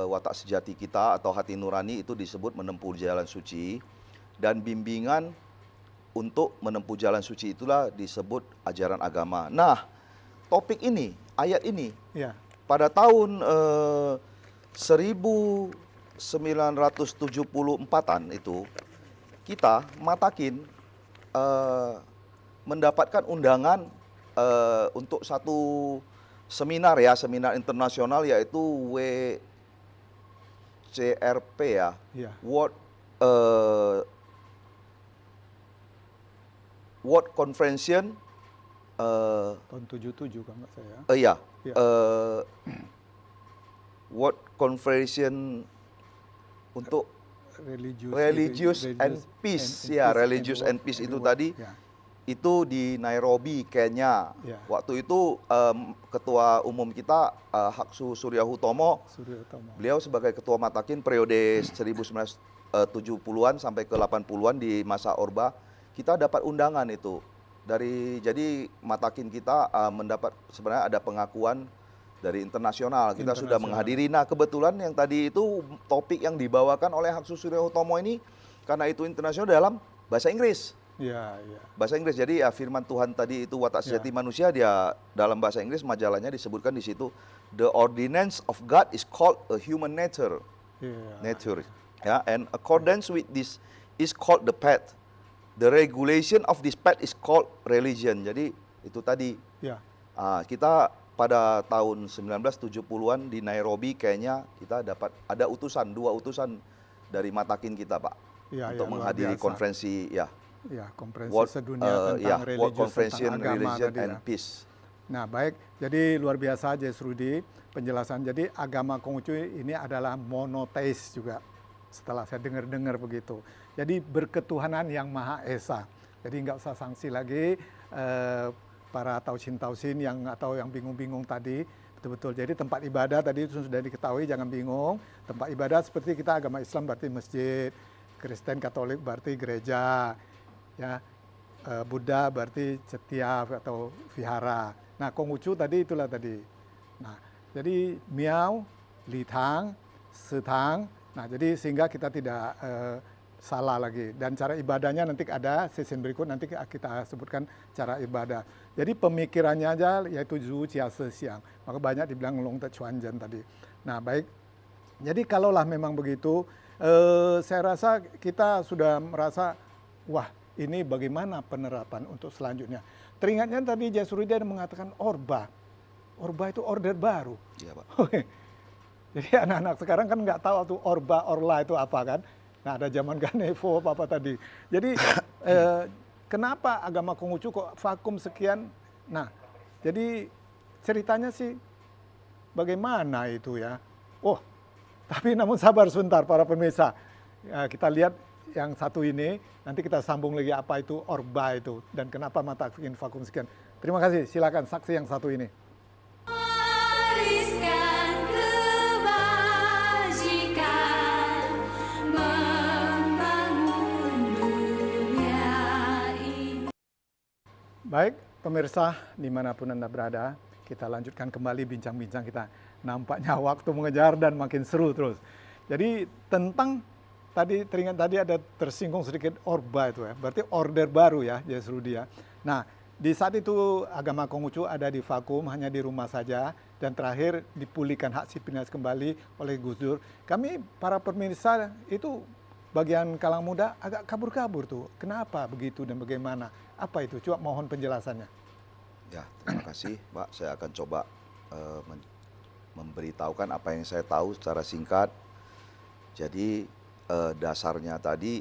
Speaker 2: watak sejati kita atau hati nurani itu disebut menempuh jalan suci, dan bimbingan untuk menempuh jalan suci itulah disebut ajaran agama. Nah, topik ini, ayat ini
Speaker 1: Ya.
Speaker 2: pada tahun 1974-an itu kita Matakin mendapatkan undangan untuk satu seminar ya, seminar internasional yaitu WCRP ya,
Speaker 1: Ya.
Speaker 2: World Conference
Speaker 1: Tahun 77 kan Pak saya.
Speaker 2: iya,
Speaker 1: Ya.
Speaker 2: World Conference untuk Religious and Peace, ya, Religious and Peace itu tadi,
Speaker 1: Ya.
Speaker 2: itu di Nairobi, Kenya.
Speaker 1: Ya.
Speaker 2: Waktu itu Ketua Umum kita Haksu Surya Hutomo,
Speaker 1: Surya Utomo.
Speaker 2: beliau sebagai Ketua Matakin periode 1970-an sampai ke 80-an di masa Orba, kita dapat undangan itu. Jadi Matakin kita mendapat sebenarnya ada pengakuan dari internasional. Kita sudah
Speaker 1: Internasional.
Speaker 2: menghadiri. Nah, kebetulan yang tadi itu topik yang dibawakan oleh Haksu Surya Hutomo ini karena itu internasional dalam bahasa Inggris.
Speaker 1: Ya, ya.
Speaker 2: Bahasa Inggris. Jadi ya firman Tuhan tadi itu watak sejati manusia, dia dalam bahasa Inggris majalahnya disebutkan di situ, the ordinance of God is called a human nature.
Speaker 1: Ya.
Speaker 2: Nature. Ya, and accordance with this is called the path. The regulation of this path is called religion. Jadi itu tadi
Speaker 1: Ya.
Speaker 2: kita pada tahun 1970-an di Nairobi, Kenya, kita dapat ada dua utusan dari Matakin kita, Pak,
Speaker 1: Ya,
Speaker 2: untuk
Speaker 1: ya, luar
Speaker 2: menghadiri
Speaker 1: biasa.
Speaker 2: konferensi
Speaker 1: Ya, konferensi
Speaker 2: World,
Speaker 1: sedunia tentang religius,
Speaker 2: Conference
Speaker 1: tentang agama
Speaker 2: Religion
Speaker 1: tadi
Speaker 2: and
Speaker 1: ya.
Speaker 2: Peace.
Speaker 1: Nah, baik. Jadi luar biasa Jes Rudi penjelasan. Jadi agama Konghucu ini adalah monoteis juga. Setelah saya dengar-dengar begitu. Jadi berketuhanan yang Maha Esa. Jadi nggak usah sanksi lagi para tausin-tausin yang atau yang bingung-bingung tadi. Betul-betul. Jadi tempat ibadah tadi itu sudah diketahui, jangan bingung. Tempat ibadah seperti kita agama Islam berarti masjid, Kristen Katolik berarti gereja, ya, Buddha berarti setiap atau vihara. Nah, Konghucu tadi itulah tadi. Nah, jadi miao, litang, setang. Nah, jadi sehingga kita tidak salah lagi. Dan cara ibadahnya nanti ada sesi berikut nanti kita sebutkan cara ibadah. Jadi pemikirannya aja yaitu Zhu Jia Se Xiang. Maka banyak dibilang Long Te Chuan Jen tadi. Nah, baik. Jadi kalaulah memang begitu, saya rasa kita sudah merasa, wah, ini bagaimana penerapan untuk selanjutnya. Teringatnya tadi Jasruddin mengatakan Orba. Orba itu order baru.
Speaker 2: Iya, Pak.
Speaker 1: Jadi anak-anak sekarang kan nggak tahu tuh Orba, Orla itu apa kan. Nah, ada zaman Ganevo apa tadi. Jadi kenapa agama Konghucu kok vakum sekian? Nah, jadi ceritanya sih bagaimana itu ya. Oh, tapi namun sabar sebentar para pemirsa. Ya, kita lihat yang satu ini, nanti kita sambung lagi apa itu Orba itu dan kenapa Matakin vakum sekian. Terima kasih, silakan saksi yang satu ini.
Speaker 3: Wariskan kebajikan, membangun dunia ini.
Speaker 1: Baik, pemirsa dimanapun Anda berada, kita lanjutkan kembali bincang-bincang kita. Nampaknya waktu mengejar dan makin seru terus. Jadi tentang teringat tadi ada tersinggung sedikit Orba itu ya, berarti order baru ya, Jasrudi ya. Nah, di saat itu agama Konghucu ada di vakum, hanya di rumah saja, dan terakhir dipulihkan hak sipilnya kembali oleh Gus Dur. Kami para pemirsa itu bagian kalang muda agak kabur-kabur tuh. Kenapa begitu dan bagaimana? Apa itu? Coba mohon penjelasannya.
Speaker 2: Ya, terima kasih, Pak. Saya akan coba memberitahukan apa yang saya tahu secara singkat. Jadi dasarnya tadi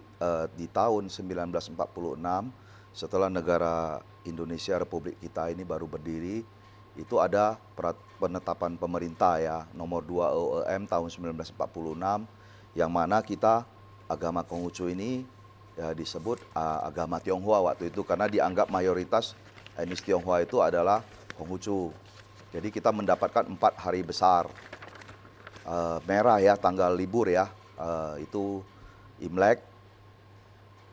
Speaker 2: di tahun 1946 setelah negara Indonesia Republik kita ini baru berdiri, itu ada penetapan pemerintah ya nomor 2 OEM tahun 1946 yang mana kita agama Konghucu ini ya, disebut agama Tionghoa waktu itu karena dianggap mayoritas etnis Tionghoa itu adalah Konghucu. Jadi kita mendapatkan 4 hari besar merah ya, tanggal libur ya, itu Imlek,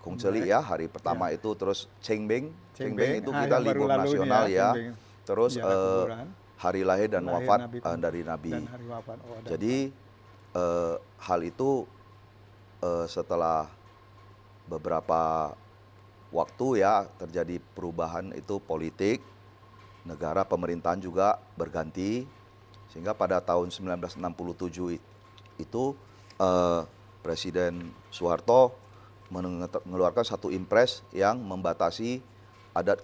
Speaker 2: Kongceli ya, hari pertama itu, terus Chengbing itu kita libur nasional ya, terus hari lahir dan wafat dari Nabi.
Speaker 1: Dan hari wafat. Oh,
Speaker 2: jadi hal itu setelah beberapa waktu ya terjadi perubahan itu politik, negara pemerintahan juga berganti sehingga pada tahun 1967 itu Presiden Soeharto mengeluarkan satu impres yang membatasi adat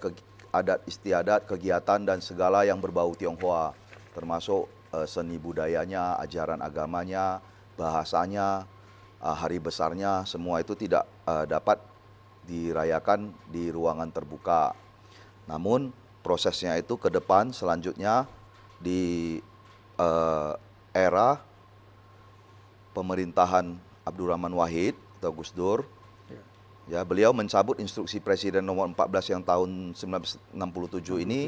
Speaker 2: istiadat, kegiatan dan segala yang berbau Tionghoa, termasuk seni budayanya, ajaran agamanya, bahasanya, hari besarnya, semua itu tidak dapat dirayakan di ruangan terbuka. Namun prosesnya itu ke depan selanjutnya di era pemerintahan Abdurrahman Wahid atau Gus Dur, Ya, beliau mencabut instruksi Presiden nomor 14 yang tahun 1967 ini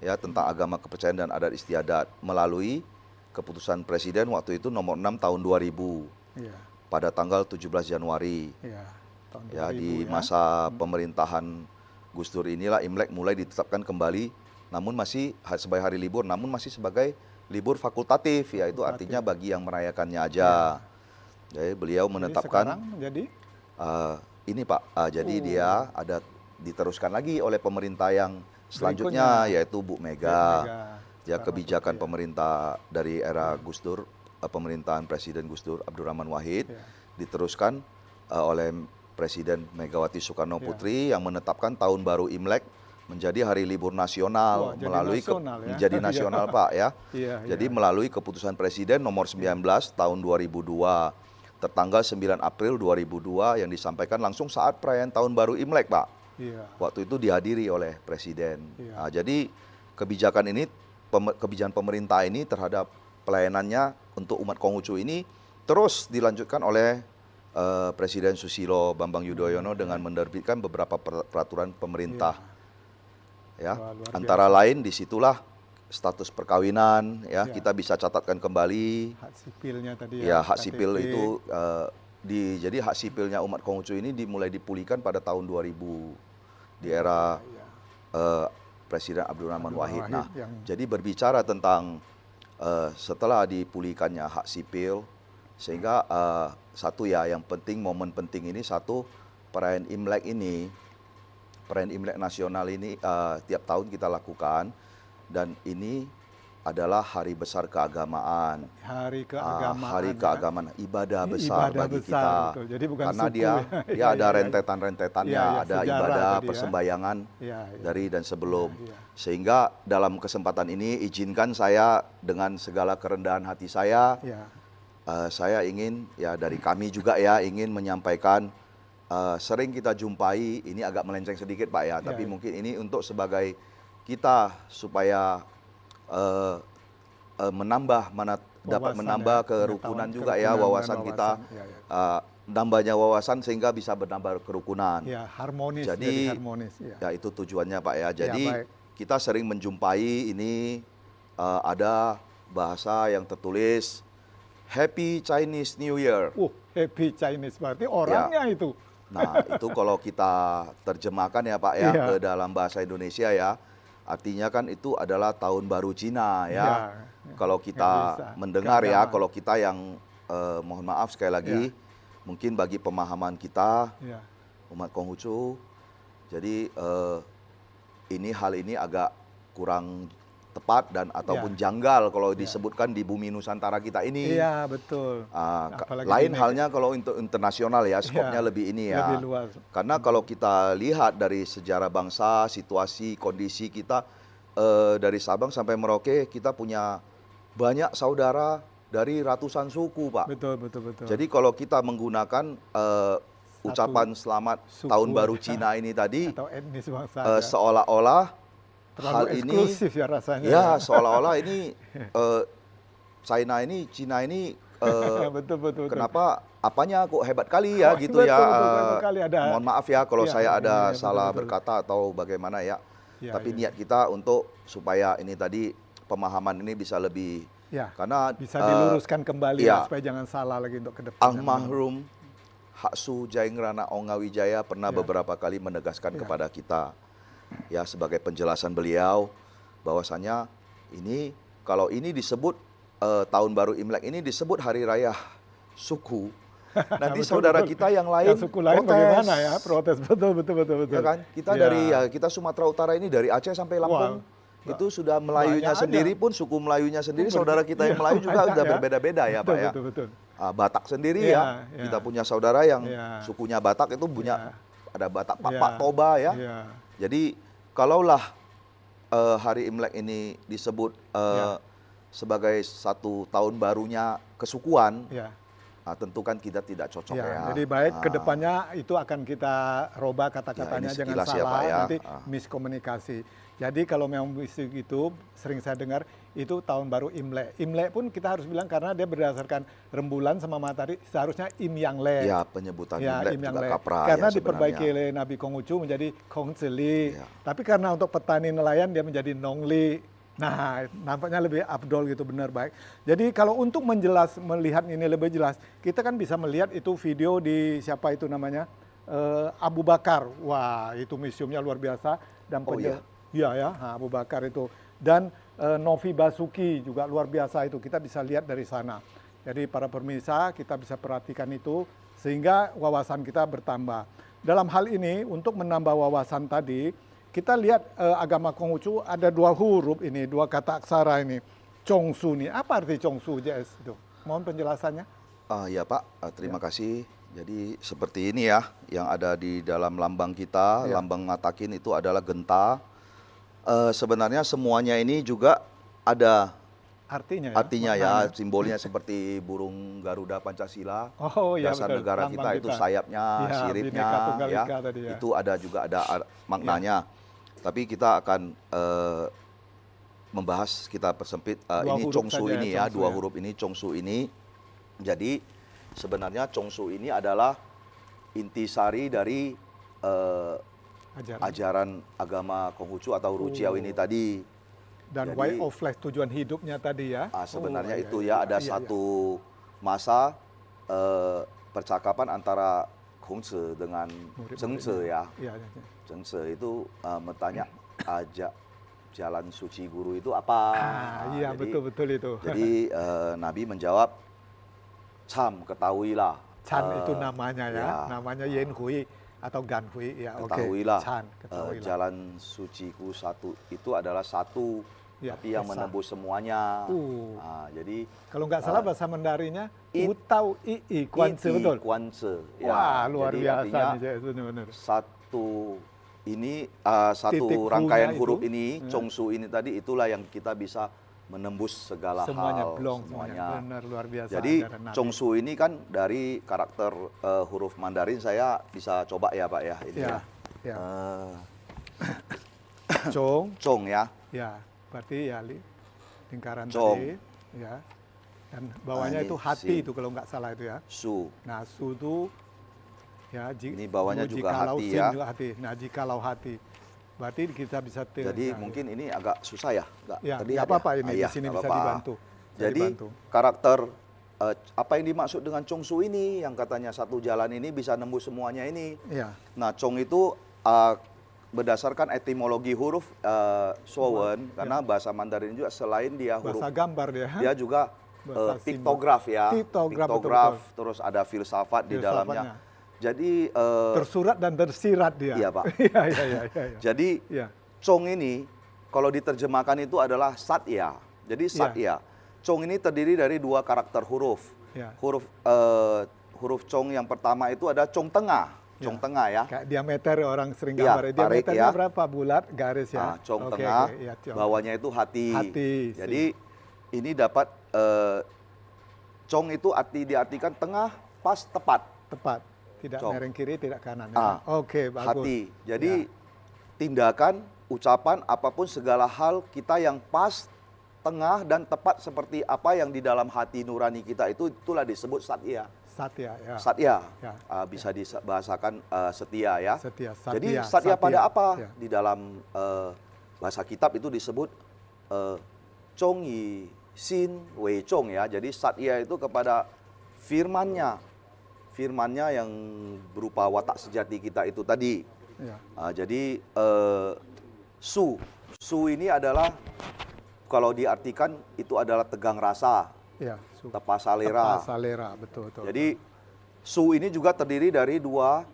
Speaker 2: ya tentang agama kepercayaan dan adat istiadat melalui keputusan Presiden waktu itu nomor 6 tahun 2000
Speaker 1: Iya.
Speaker 2: pada tanggal 17 Januari.
Speaker 1: Iya. Tahun
Speaker 2: Ya,
Speaker 1: 2000
Speaker 2: di
Speaker 1: ya.
Speaker 2: masa pemerintahan Gus Dur inilah Imlek mulai ditetapkan kembali, namun masih sebagai hari libur, namun masih sebagai libur fakultatif, yaitu artinya bagi yang merayakannya aja. Jadi beliau
Speaker 1: Jadi
Speaker 2: menetapkan
Speaker 1: sekarang jadi
Speaker 2: ini Pak, jadi dia ada diteruskan lagi oleh pemerintah yang selanjutnya, yaitu Bu Mega. Ya, kebijakan pemerintah dari era Gus Dur, pemerintahan Presiden Gus Dur Abdurrahman Wahid, diteruskan oleh Presiden Megawati Soekarno Putri yang menetapkan tahun baru Imlek menjadi hari libur nasional.
Speaker 1: Wah, jadi
Speaker 2: melalui
Speaker 1: nasional ya.
Speaker 2: menjadi nasional Pak ya.
Speaker 1: Iya,
Speaker 2: Jadi melalui keputusan Presiden nomor 19 tahun 2002 tertanggal 9 April 2002 yang disampaikan langsung saat perayaan tahun baru Imlek Pak.
Speaker 1: Iya.
Speaker 2: Waktu itu dihadiri oleh Presiden.
Speaker 1: Iya.
Speaker 2: Nah, jadi kebijakan ini, kebijakan pemerintah ini terhadap pelayanannya untuk umat Konghucu ini terus dilanjutkan oleh Presiden Susilo Bambang Yudhoyono dengan menerbitkan beberapa peraturan pemerintah. Ya,
Speaker 1: Wah, luar
Speaker 2: antara lain disitulah status perkawinan ya kita bisa catatkan kembali.
Speaker 1: Hak sipilnya tadi
Speaker 2: Ya,
Speaker 1: ya.
Speaker 2: hak sipil
Speaker 1: KTP.
Speaker 2: itu jadi hak sipilnya umat Konghucu ini dimulai dipulihkan pada tahun 2000 di era Presiden Abdurrahman Wahid. Nah, jadi berbicara tentang setelah dipulihkannya hak sipil, sehingga satu ya yang penting, momen penting ini satu, perayaan Imlek ini, perayaan Imlek nasional ini tiap tahun kita lakukan, dan ini adalah hari besar keagamaan.
Speaker 1: Hari keagamaan.
Speaker 2: Hari
Speaker 1: ya.
Speaker 2: keagamaan, ibadah besar
Speaker 1: Ibadah
Speaker 2: bagi
Speaker 1: besar,
Speaker 2: kita.
Speaker 1: betul. Jadi bukan
Speaker 2: karena
Speaker 1: suku
Speaker 2: dia
Speaker 1: ya.
Speaker 2: ada rentetan-rentetannya,
Speaker 1: Iya, iya,
Speaker 2: ada
Speaker 1: sejarah
Speaker 2: ibadah
Speaker 1: tadi ya.
Speaker 2: persembahyangan
Speaker 1: Iya, iya.
Speaker 2: dari dan sebelum.
Speaker 1: Iya.
Speaker 2: Sehingga dalam kesempatan ini izinkan saya dengan segala kerendahan hati saya ingin ya dari kami juga ya ingin menyampaikan, sering kita jumpai, ini agak melenceng sedikit Pak ya, tapi mungkin ini untuk sebagai kita supaya dapat menambah kerukunan juga ya, wawasan kita, nambahnya wawasan sehingga bisa menambah kerukunan.
Speaker 1: Ya, harmonis.
Speaker 2: Jadi
Speaker 1: harmonis.
Speaker 2: ya itu tujuannya Pak ya. Jadi
Speaker 1: baik.
Speaker 2: kita sering menjumpai ini ada bahasa yang tertulis Happy Chinese New Year.
Speaker 1: Happy Chinese berarti orangnya itu.
Speaker 2: Nah, itu kalau kita terjemahkan ya Pak ya ke dalam bahasa Indonesia ya, artinya kan itu adalah tahun baru Cina ya. Kalau kita mendengar ya, kalau kita yang mohon maaf sekali lagi, mungkin bagi pemahaman kita umat Konghucu, jadi hal ini agak kurang tepat dan ataupun janggal kalau disebutkan di bumi Nusantara kita ini.
Speaker 1: Iya, betul.
Speaker 2: Lain halnya kalau untuk internasional ya, skopnya lebih ini ya.
Speaker 1: Lebih luas.
Speaker 2: Karena kalau kita lihat dari sejarah bangsa, situasi, kondisi kita dari Sabang sampai Merauke, kita punya banyak saudara dari ratusan suku, Pak.
Speaker 1: Betul.
Speaker 2: Jadi kalau kita menggunakan ucapan selamat
Speaker 1: suku,
Speaker 2: tahun baru Cina ini tadi,
Speaker 1: atau etnis bangsa
Speaker 2: seolah-olah
Speaker 1: terlalu
Speaker 2: hal ini
Speaker 1: eksklusif ya rasanya.
Speaker 2: Ya, seolah-olah ini Cina ini
Speaker 1: betul.
Speaker 2: kenapa apanya kok hebat kali ya gitu
Speaker 1: betul,
Speaker 2: ya.
Speaker 1: betul kali ada.
Speaker 2: Mohon maaf ya kalau saya ada salah
Speaker 1: betul.
Speaker 2: berkata atau bagaimana ya. Tapi
Speaker 1: ya.
Speaker 2: niat kita untuk supaya ini tadi pemahaman ini bisa lebih karena
Speaker 1: bisa diluruskan kembali supaya jangan salah lagi untuk ke depan.
Speaker 2: Almarhum Haksu Jaingrana Ongawijaya pernah beberapa kali menegaskan kepada kita ya sebagai penjelasan beliau bahwasanya ini kalau ini disebut tahun baru Imlek ini disebut hari raya suku, nanti saudara kita yang lain
Speaker 1: suku lain
Speaker 2: protes.
Speaker 1: Bagaimana ya protes, betul.
Speaker 2: Ya kan kita dari kita Sumatera Utara ini dari Aceh sampai Lampung itu sudah Melayunya sendiri pun suku Melayunya sendiri saudara kita yang Melayu juga sudah berbeda-beda ya Pak ya.
Speaker 1: Betul.
Speaker 2: Batak sendiri kita punya saudara yang sukunya Batak itu punya ada Batak Pak Toba ya. Jadi kalaulah hari Imlek ini disebut sebagai satu tahun barunya kesukuan, tentu kan kita tidak cocok
Speaker 1: Ya,
Speaker 2: ya.
Speaker 1: jadi baik
Speaker 2: Ah,
Speaker 1: kedepannya itu akan kita robah kata-katanya,
Speaker 2: Ya, ini
Speaker 1: jangan
Speaker 2: sekilas ya,
Speaker 1: salah,
Speaker 2: Pak, ya.
Speaker 1: nanti
Speaker 2: Ah.
Speaker 1: miskomunikasi. Jadi kalau memang bisik itu sering saya dengar itu tahun baru Imlek. Imlek pun kita harus bilang karena dia berdasarkan rembulan sama matahari seharusnya Im Yang Le.
Speaker 2: Ya, penyebutan
Speaker 1: Ya,
Speaker 2: Imlek
Speaker 1: Im Yang
Speaker 2: juga
Speaker 1: Le.
Speaker 2: kaprah
Speaker 1: Karena
Speaker 2: ya
Speaker 1: diperbaiki
Speaker 2: sebenarnya.
Speaker 1: oleh Nabi Konghucu menjadi Kong Zili.
Speaker 2: Ya.
Speaker 1: Tapi karena untuk petani nelayan dia menjadi Nongli. Nah, nampaknya lebih abdol gitu, benar baik. Jadi kalau untuk melihat ini lebih jelas, kita kan bisa melihat itu video di siapa itu namanya Abu Bakar. Wah, itu museumnya luar biasa dan
Speaker 2: Oh, iya?
Speaker 1: Iya ya, Abu Bakar itu. Dan Novi Basuki juga luar biasa itu, kita bisa lihat dari sana. Jadi para pemirsa kita bisa perhatikan itu sehingga wawasan kita bertambah. Dalam hal ini untuk menambah wawasan tadi, kita lihat agama Konghucu ada 2 huruf ini, 2 kata aksara ini. Chongsu nih, apa arti Chongsu JS itu? Mohon penjelasannya.
Speaker 2: Ya Pak, terima kasih. Jadi seperti ini ya, yang ada di dalam lambang kita,
Speaker 1: Ya.
Speaker 2: lambang Matakin itu adalah genta. Sebenarnya semuanya ini juga ada
Speaker 1: Artinya
Speaker 2: ya,
Speaker 1: maknanya.
Speaker 2: simbolnya seperti burung Garuda Pancasila.
Speaker 1: Oh ya
Speaker 2: Dasar
Speaker 1: betul,
Speaker 2: negara
Speaker 1: lambang
Speaker 2: kita itu sayapnya,
Speaker 1: Ya,
Speaker 2: siripnya,
Speaker 1: Bhinneka Tunggal
Speaker 2: ya,
Speaker 1: Ika tadi ya.
Speaker 2: itu ada maknanya. Tapi kita akan membahas, kita persempit
Speaker 1: Dua
Speaker 2: ini
Speaker 1: huruf
Speaker 2: Chongsu
Speaker 1: saja ya,
Speaker 2: ini ya,
Speaker 1: Chongsu
Speaker 2: 2
Speaker 1: ya.
Speaker 2: huruf ini Chongsu ini. Jadi sebenarnya Chongsu ini adalah intisari dari ajaran agama Konghucu atau Rujiao ini tadi.
Speaker 1: Dan
Speaker 2: Jadi,
Speaker 1: way of life, tujuan hidupnya tadi ya.
Speaker 2: Sebenarnya
Speaker 1: Oh,
Speaker 2: itu
Speaker 1: iya,
Speaker 2: ya ada
Speaker 1: iya, iya.
Speaker 2: satu masa percakapan antara Kongzi dengan
Speaker 1: Murid-muridnya.
Speaker 2: Zhengzi ya.
Speaker 1: Iya, iya, iya.
Speaker 2: Zhengzi itu bertanya jalan suci guru itu apa?
Speaker 1: Iya,
Speaker 2: Jadi-
Speaker 1: betul-betul itu.
Speaker 2: Jadi Nabi menjawab, Cam, ketahuilah.
Speaker 1: Chan itu namanya ya,
Speaker 2: ya,
Speaker 1: namanya Yen Hui atau Gan Hui ya. Oke.
Speaker 2: Ketahuilah,
Speaker 1: Chan, ketahuilah.
Speaker 2: jalan suciku satu itu adalah satu,
Speaker 1: Ya,
Speaker 2: tapi yang
Speaker 1: esa.
Speaker 2: menembus semuanya. Jadi
Speaker 1: Kalau nggak salah bahasa Mandarinya
Speaker 2: It-
Speaker 1: Utau Ii Kuanse
Speaker 2: Iti
Speaker 1: betul.
Speaker 2: Kuanse.
Speaker 1: Wah, luar
Speaker 2: jadi
Speaker 1: biasa
Speaker 2: artinya
Speaker 1: nih, Jaya, benar-benar.
Speaker 2: satu ini satu
Speaker 1: Titik
Speaker 2: rangkaian
Speaker 1: hu-nya
Speaker 2: huruf
Speaker 1: itu,
Speaker 2: ini,
Speaker 1: ya.
Speaker 2: Chongsu ini tadi, itulah yang kita bisa menembus segala
Speaker 1: Semuanya
Speaker 2: hal.
Speaker 1: blong semuanya. Benar luar biasa.
Speaker 2: Jadi
Speaker 1: ajaran Nabi.
Speaker 2: Chongsu ini kan dari karakter huruf Mandarin, saya bisa coba ya Pak ya. Ini
Speaker 1: Ya,
Speaker 2: ya.
Speaker 1: ya. Chong,
Speaker 2: Chong ya.
Speaker 1: ya, berarti ya lingkaran
Speaker 2: Chong.
Speaker 1: tadi, ya. Dan bawahnya
Speaker 2: ini
Speaker 1: itu hati
Speaker 2: sin.
Speaker 1: itu kalau nggak salah itu ya.
Speaker 2: Su.
Speaker 1: Nah, su itu ya
Speaker 2: Ini bawahnya juga
Speaker 1: jikalau
Speaker 2: hati
Speaker 1: sin
Speaker 2: ya.
Speaker 1: juga hati. Nah, jikalau hati. Berarti kita bisa
Speaker 2: Jadi
Speaker 1: nah,
Speaker 2: mungkin ini agak susah ya,
Speaker 1: ya,
Speaker 2: terlihat
Speaker 1: nggak apa-apa
Speaker 2: ya?
Speaker 1: ini
Speaker 2: Iya,
Speaker 1: di sini
Speaker 2: nggak
Speaker 1: bisa
Speaker 2: apa-apa.
Speaker 1: dibantu. Bisa
Speaker 2: Jadi
Speaker 1: dibantu.
Speaker 2: karakter apa yang dimaksud dengan Chongsu ini, yang katanya satu jalan ini bisa nembus semuanya ini.
Speaker 1: Iya.
Speaker 2: Nah, Chong itu berdasarkan etimologi huruf Suowen, karena bahasa Mandarin juga selain dia huruf,
Speaker 1: Bahasa gambar dia.
Speaker 2: dia juga
Speaker 1: Bahasa
Speaker 2: piktograf ya.
Speaker 1: Piktograf,
Speaker 2: Piktograf,
Speaker 1: betul-betul.
Speaker 2: terus ada filsafat di dalamnya. Jadi
Speaker 1: Tersurat dan tersirat dia.
Speaker 2: Iya, Pak.
Speaker 1: Iya, iya, iya, iya.
Speaker 2: jadi
Speaker 1: Iya.
Speaker 2: Chong ini kalau diterjemahkan itu adalah Satya. Jadi Satya. Chong ini terdiri dari 2 karakter huruf.
Speaker 1: Iya.
Speaker 2: Huruf Chong yang pertama itu ada Chong tengah. Chong tengah ya.
Speaker 1: Kayak diameter orang sering
Speaker 2: Iya,
Speaker 1: gambar.
Speaker 2: tarik
Speaker 1: Diameternya
Speaker 2: ya.
Speaker 1: berapa? Bulat, garis ya.
Speaker 2: Chong
Speaker 1: Oke,
Speaker 2: tengah,
Speaker 1: oke, iya, Chong.
Speaker 2: bawahnya itu hati.
Speaker 1: Hati,
Speaker 2: Jadi ini dapat Chong itu diartikan tengah, pas, tepat.
Speaker 1: Tepat. Tidak
Speaker 2: Chong.
Speaker 1: miring kiri, tidak kanan. Ya. Oke, bagus.
Speaker 2: Hati. Jadi
Speaker 1: Ya.
Speaker 2: tindakan, ucapan, apapun segala hal kita yang pas, tengah, dan tepat seperti apa yang di dalam hati nurani kita itulah disebut Satya.
Speaker 1: Satya, ya.
Speaker 2: Satya.
Speaker 1: Ya.
Speaker 2: Bisa dibahasakan setia ya.
Speaker 1: Setia,
Speaker 2: Jadi
Speaker 1: Satya,
Speaker 2: Satya pada apa?
Speaker 1: Ya.
Speaker 2: Di dalam bahasa kitab itu disebut Chong Yi Xin Wei Chong ya. Jadi Satya itu kepada firman-Nya. Firman-Nya yang berupa watak sejati kita itu tadi.
Speaker 1: Ya.
Speaker 2: Jadi Su ini adalah kalau diartikan itu adalah tegang rasa,
Speaker 1: Ya.
Speaker 2: tepa salera.
Speaker 1: Tepa salera, betul, betul.
Speaker 2: Jadi Su ini juga terdiri dari 2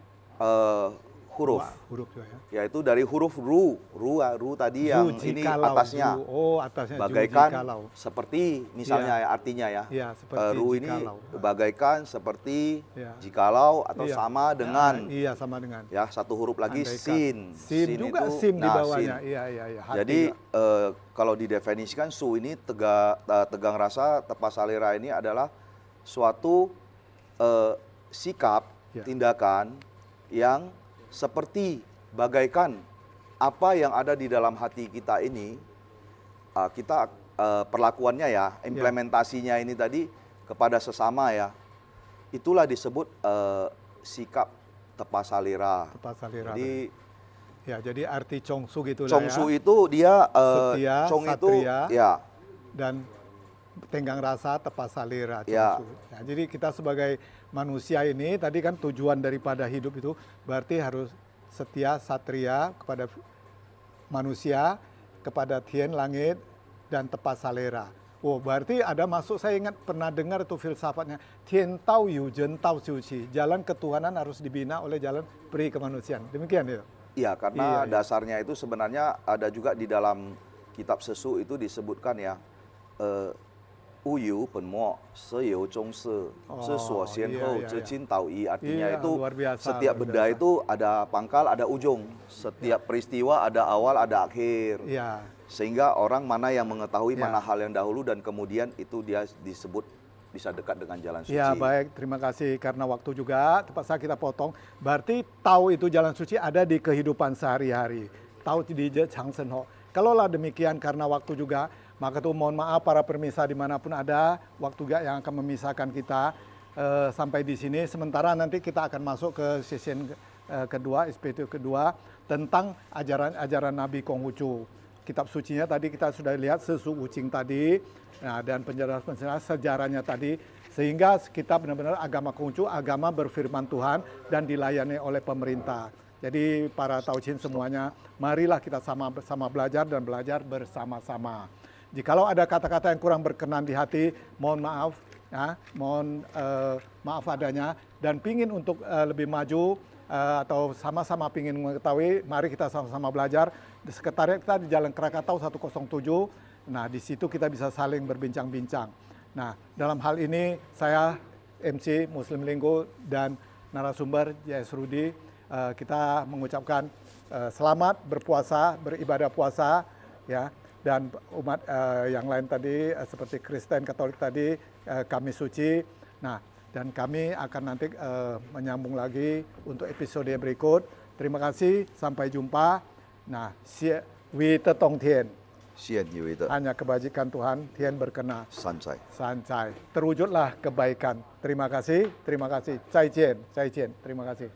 Speaker 2: huruf,
Speaker 1: Wah, huruf juga ya.
Speaker 2: yaitu dari huruf Ru tadi yang
Speaker 1: Ju,
Speaker 2: ini
Speaker 1: jikalau,
Speaker 2: atasnya.
Speaker 1: ju. Oh, atasnya ju,
Speaker 2: Bagaikan
Speaker 1: jikalau.
Speaker 2: seperti misalnya ya, artinya ya.
Speaker 1: Iya, seperti
Speaker 2: Ru ini
Speaker 1: jikalau.
Speaker 2: bagaikan seperti
Speaker 1: Iya.
Speaker 2: jikalau atau
Speaker 1: Iya.
Speaker 2: sama dengan
Speaker 1: Iya, sama dengan.
Speaker 2: ya satu huruf lagi
Speaker 1: Andaikan.
Speaker 2: sin.
Speaker 1: Sin juga
Speaker 2: itu-
Speaker 1: sim di
Speaker 2: nah,
Speaker 1: bawahnya.
Speaker 2: sin.
Speaker 1: Iya, iya, iya. Hati
Speaker 2: Jadi
Speaker 1: juga.
Speaker 2: kalau didefinisikan Su ini tegang rasa, tepa salera ini adalah suatu sikap,
Speaker 1: Ya.
Speaker 2: tindakan yang seperti bagaikan apa yang ada di dalam hati kita ini, kita perlakuannya ya, implementasinya ini tadi kepada sesama ya, itulah disebut sikap tepas salira.
Speaker 1: Tepat salira.
Speaker 2: Jadi
Speaker 1: Ya, jadi arti Chongsu gitulah
Speaker 2: Chongsu
Speaker 1: ya.
Speaker 2: itu dia
Speaker 1: Setia,
Speaker 2: Chong itu
Speaker 1: satria.
Speaker 2: ya
Speaker 1: Dan tenggang rasa tepat salira.
Speaker 2: Ya.
Speaker 1: Chongsu. Ya, jadi kita sebagai manusia ini tadi kan tujuan daripada hidup itu berarti harus setia, satria kepada manusia, kepada Tien langit dan tepat salera. Oh, berarti ada masuk, saya ingat pernah dengar itu filsafatnya, Tien Tao Yu Zhen Tao Xiu Qi. Jalan ketuhanan harus dibina oleh jalan peri kemanusiaan. Demikian ya.
Speaker 2: iya karena
Speaker 1: Iya, iya.
Speaker 2: dasarnya itu sebenarnya ada juga di dalam kitab Sesu itu disebutkan ya, Uyu penmo seyou zhong se, sesuo xian
Speaker 1: iya,
Speaker 2: hou
Speaker 1: iya,
Speaker 2: zecin tao yi. Artinya
Speaker 1: Iya,
Speaker 2: itu
Speaker 1: luar biasa,
Speaker 2: setiap
Speaker 1: luar
Speaker 2: benda
Speaker 1: biasa.
Speaker 2: itu ada pangkal, ada ujung. Setiap peristiwa ada awal, ada akhir.
Speaker 1: Iya.
Speaker 2: Sehingga orang mana yang mengetahui
Speaker 1: Ya.
Speaker 2: mana hal yang dahulu dan kemudian itu dia disebut bisa dekat dengan jalan suci.
Speaker 1: Ya baik, terima kasih karena waktu juga terpaksa kita potong. Berarti tahu itu jalan suci ada di kehidupan sehari-hari. Tahu di Changsen Ho. Kalaulah demikian karena waktu juga, maka tuh mohon maaf para pemirsa dimanapun ada, waktu juga yang akan memisahkan kita sampai di sini. Sementara nanti kita akan masuk ke sesi kedua, SPT kedua tentang ajaran Nabi Konghucu. Kitab sucinya tadi kita sudah lihat Sesu Wuqing tadi, nah, dan penjelasan sejarahnya tadi, sehingga kita benar-benar agama Konghucu, agama berfirman Tuhan dan dilayani oleh pemerintah. Jadi para Tauchin semuanya, marilah kita sama-sama belajar dan belajar bersama-sama. Jikalau ada kata-kata yang kurang berkenan di hati, mohon maaf, ya, mohon maaf adanya, dan pingin untuk lebih maju, atau sama-sama ingin mengetahui, mari kita sama-sama belajar. Di sekretariat kita di Jalan Krakatau 107. Nah, di situ kita bisa saling berbincang-bincang. Nah, dalam hal ini saya MC Muslim Linggo dan narasumber JS Rudi, kita mengucapkan selamat berpuasa, beribadah puasa, ya. Dan umat yang lain tadi seperti Kristen, Katolik tadi, Kamis Suci. Nah, dan kami akan nanti menyambung lagi untuk episode berikut. Terima kasih, sampai jumpa. Nah, Wite Tong Tien,
Speaker 2: Xian Yu itu
Speaker 1: hanya kebajikan Tuhan, Tien berkenan.
Speaker 2: sancai.
Speaker 1: Sancai, terwujudlah kebaikan. Terima kasih, terima kasih. Zaijian, zaijian, terima kasih.